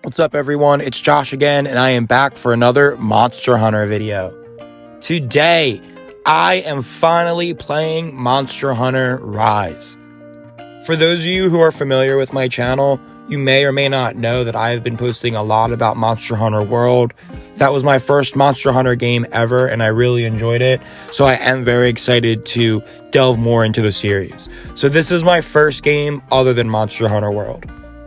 What's up, everyone? It's Josh again, and I am back for another Monster Hunter video. Today, I am finally playing Monster Hunter Rise. For those of you who are familiar with my channel, you may or may not know that I have been posting a lot about Monster Hunter World. That was my first Monster Hunter game ever, and I really enjoyed it, so I am very excited to delve more into the series. So this is my first game other than Monster Hunter World.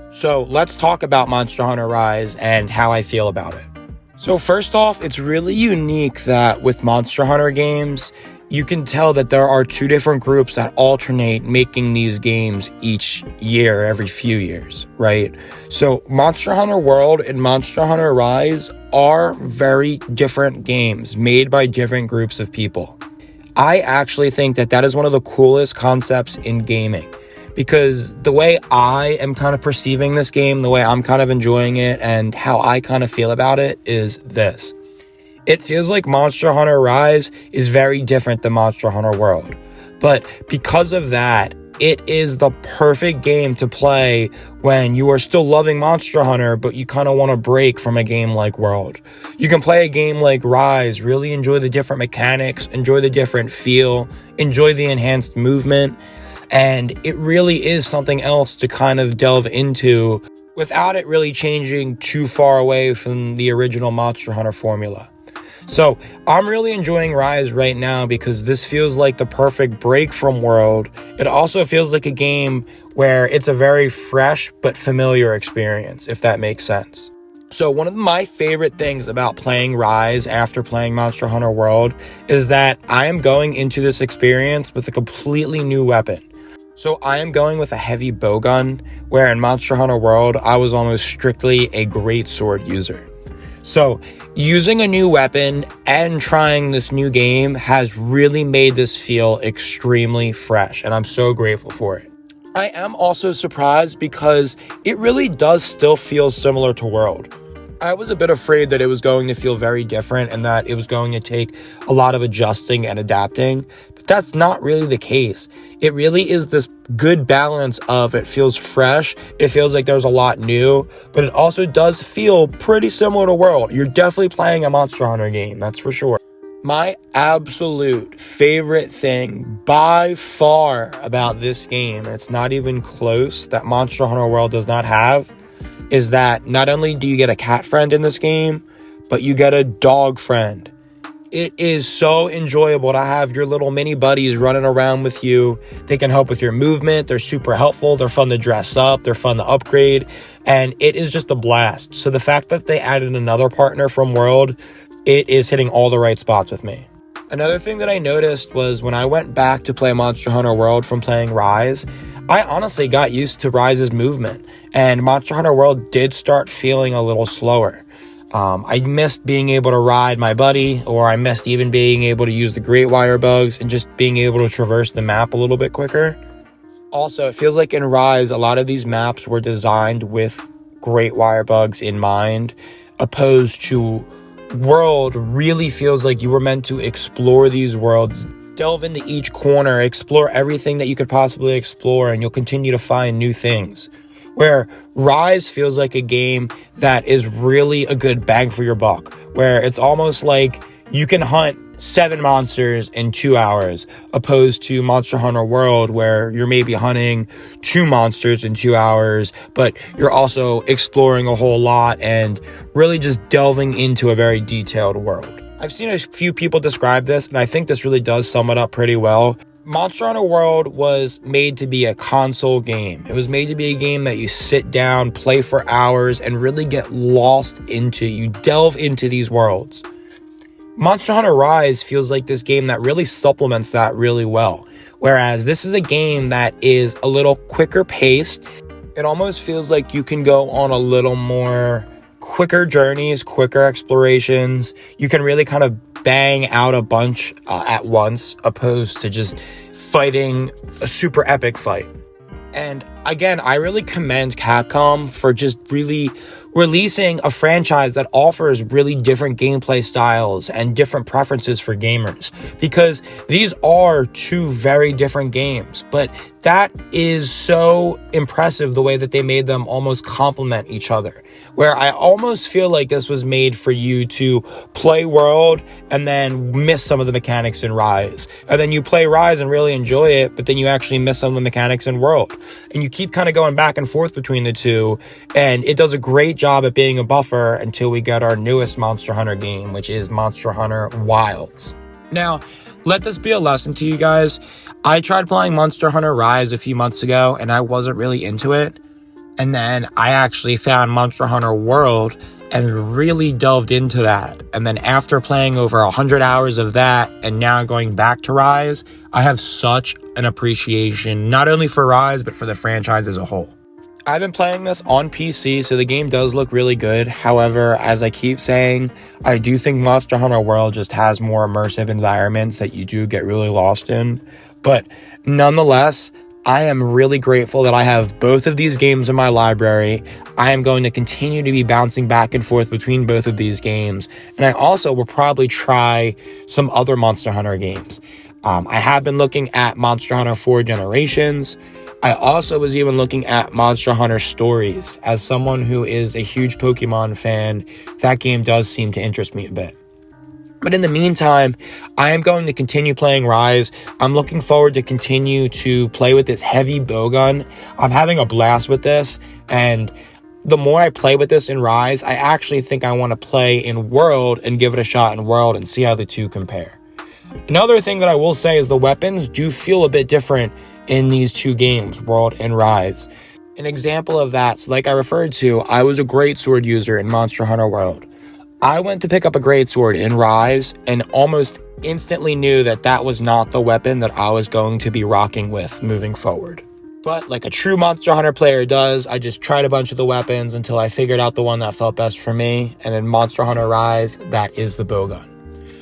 So let's talk about Monster Hunter Rise and how I feel about it. So first off, it's really unique that with Monster Hunter games, you can tell that there are two different groups that alternate making these games each year, every few years, right? So Monster Hunter World and Monster Hunter Rise are very different games made by different groups of people. I actually think that that is one of the coolest concepts in gaming. Because the way I am kind of perceiving this game, the way I'm kind of enjoying it, and how I kind of feel about it is this. It feels like Monster Hunter Rise is very different than Monster Hunter World. But because of that, it is the perfect game to play when you are still loving Monster Hunter, but you kind of want to break from a game like World. You can play a game like Rise, really enjoy the different mechanics, enjoy the different feel, enjoy the enhanced movement. And it really is something else to kind of delve into without it really changing too far away from the original Monster Hunter formula. So I'm really enjoying Rise right now because this feels like the perfect break from World. It also feels like a game where it's a very fresh but familiar experience, if that makes sense. So one of my favorite things about playing Rise after playing Monster Hunter World is that I am going into this experience with a completely new weapon. So I am going with a heavy bowgun, where in Monster Hunter World, I was almost strictly a greatsword user. So using a new weapon and trying this new game has really made this feel extremely fresh, and I'm so grateful for it. I am also surprised because it really does still feel similar to World. I was a bit afraid that it was going to feel very different and that it was going to take a lot of adjusting and adapting, but that's not really the case. It really is this good balance of it feels fresh, it feels like there's a lot new, but it also does feel pretty similar to World. You're definitely playing a Monster Hunter game, that's for sure. My absolute favorite thing by far about this game, and it's not even close, that Monster Hunter World does not have, is that not only do you get a cat friend in this game, but you get a dog friend. It is so enjoyable to have your little mini buddies running around with you. They can help with your movement. They're super helpful. They're fun to dress up. They're fun to upgrade. And it is just a blast. So the fact that they added another partner from World, it is hitting all the right spots with me. Another thing that I noticed was when I went back to play Monster Hunter World from playing Rise, I honestly got used to Rise's movement, and Monster Hunter World did start feeling a little slower. I missed being able to ride my buddy, or I missed even being able to use the Great Wire Bugs and just being able to traverse the map a little bit quicker. Also, it feels like in Rise, a lot of these maps were designed with Great Wire Bugs in mind, opposed to World really feels like you were meant to explore these worlds, delve into each corner, explore everything that you could possibly explore, and you'll continue to find new things. Where Rise feels like a game that is really a good bang for your buck, where it's almost like you can hunt 7 monsters in 2 hours, opposed to Monster Hunter World, where you're maybe hunting 2 monsters in 2 hours, but you're also exploring a whole lot and really just delving into a very detailed world. I've seen a few people describe this, and I think this really does sum it up pretty well. Monster Hunter World was made to be a console game. It was made to be a game that you sit down, play for hours, and really get lost into. You delve into these worlds. Monster Hunter Rise feels like this game that really supplements that really well. Whereas this is a game that is a little quicker paced. It almost feels like you can go on a little more quicker journeys, quicker explorations. You can really kind of bang out a bunch at once, opposed to just fighting a super epic fight. And again, I really commend Capcom for just really releasing a franchise that offers really different gameplay styles and different preferences for gamers, because these are two very different games, but that is so impressive the way that they made them almost complement each other, where I almost feel like this was made for you to play World and then miss some of the mechanics in Rise, and then you play Rise and really enjoy it, but then you actually miss some of the mechanics in World, and you keep kind of going back and forth between the two, and it does a great job at being a buffer until we get our newest Monster Hunter game, which is Monster Hunter Wilds. Now, let this be a lesson to you guys. I tried playing Monster Hunter Rise a few months ago, and I wasn't really into it. And then I actually found Monster Hunter World and really delved into that. And then after playing over 100 hours of that and now going back to Rise, I have such an appreciation, not only for Rise, but for the franchise as a whole. I've been playing this on PC, so the game does look really good. However, as I keep saying, I do think Monster Hunter World just has more immersive environments that you do get really lost in. But nonetheless, I am really grateful that I have both of these games in my library. I am going to continue to be bouncing back and forth between both of these games. And I also will probably try some other Monster Hunter games. I have been looking at Monster Hunter 4 Generations. I also was even looking at Monster Hunter Stories. As someone who is a huge Pokemon fan, that game does seem to interest me a bit. But in the meantime, I am going to continue playing Rise. I'm looking forward to continue to play with this heavy bowgun. I'm having a blast with this, and the more I play with this in Rise, I actually think I want to play in World and give it a shot in World and see how the two compare. Another thing that I will say is the weapons do feel a bit different in these two games, World and Rise. An example of that, so like I referred to, I was a greatsword user in Monster Hunter World. I went to pick up a greatsword in Rise and almost instantly knew that that was not the weapon that I was going to be rocking with moving forward. But like a true Monster Hunter player does, I just tried a bunch of the weapons until I figured out the one that felt best for me, and in Monster Hunter Rise, that is the bowgun.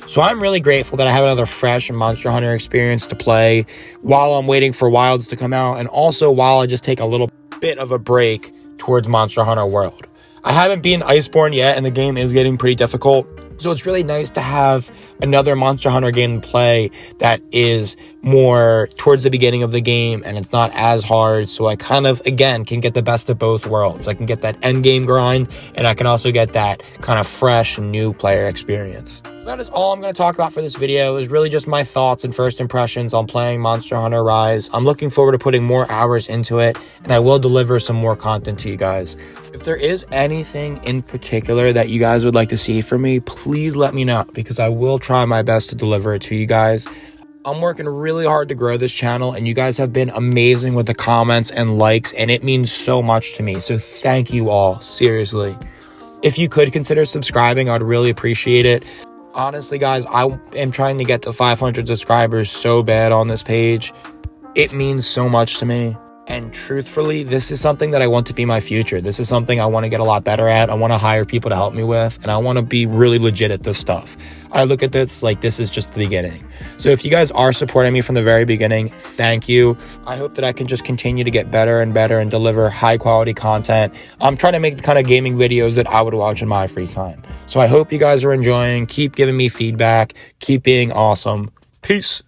So I'm really grateful that I have another fresh Monster Hunter experience to play while I'm waiting for Wilds to come out, and also while I just take a little bit of a break towards Monster Hunter World. I haven't beaten Iceborne yet, and the game is getting pretty difficult. So it's really nice to have another Monster Hunter game to play that is more towards the beginning of the game and it's not as hard. So I kind of, again, can get the best of both worlds. I can get that end game grind and I can also get that kind of fresh new player experience. That is all I'm going to talk about for this video. It was really just my thoughts and first impressions on playing Monster Hunter Rise. I'm looking forward to putting more hours into it, and I will deliver some more content to you guys. If there is anything in particular that you guys would like to see from me, please let me know, because I will try my best to deliver it to you guys. I'm working really hard to grow this channel, and you guys have been amazing with the comments and likes, and it means so much to me. So thank you all, seriously. If you could consider subscribing, I'd really appreciate it. Honestly, guys, I am trying to get to 500 subscribers so bad on this page. It means so much to me. And truthfully, this is something that I want to be my future. This is something I want to get a lot better at. I want to hire people to help me with, and I want to be really legit at this stuff. I look at this like this is just the beginning. So if you guys are supporting me from the very beginning, thank you. I hope that I can just continue to get better and better and deliver high quality content. I'm trying to make the kind of gaming videos that I would watch in my free time. So I hope you guys are enjoying. Keep giving me feedback. Keep being awesome. Peace.